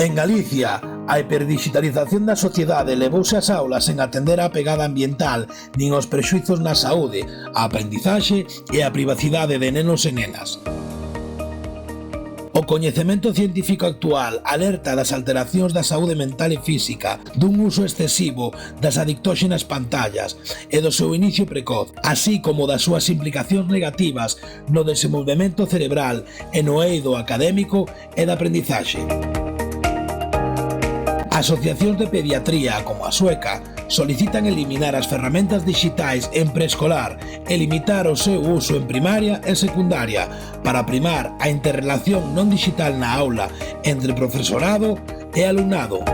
En Galicia, a hiperdigitalización da sociedade levouse ás aulas sen atender á pegada ambiental nin aos prexuizos na saúde, a aprendizaxe e a privacidade de nenos e nenas. O coñecemento científico actual alerta das alteracións da saúde mental e física, dun uso excesivo das adictóxenas pantallas e do seu inicio precoz, así como das súas implicacións negativas no desenvolvemento cerebral e no eido académico e da aprendizaxe. Asociacións de pediatría, como a sueca, solicitan eliminar as ferramentas digitais en preescolar e limitar o seu uso en primaria e secundaria para primar a interrelación non digital na aula entre profesorado e alumnado.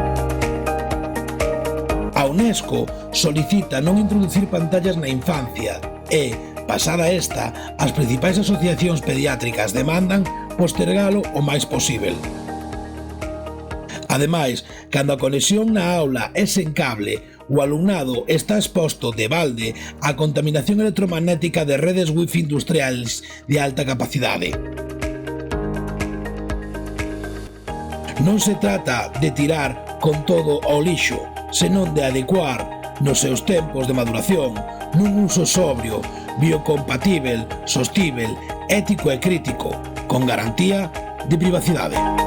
A UNESCO solicita non introducir pantallas na infancia e, pasada esta, as principais asociacións pediátricas demandan postergalo o máis posíbel. Ademais, cando a conexión na aula é sen cable, o alumnado está exposto de balde á contaminación electromagnética de redes wifi industriais de alta capacidade. Non se trata de tirar con todo ao lixo, senón de adecuar nos seus tempos de maduración nun uso sobrio, biocompatíbel, sostíbel, ético e crítico, con garantía de privacidade.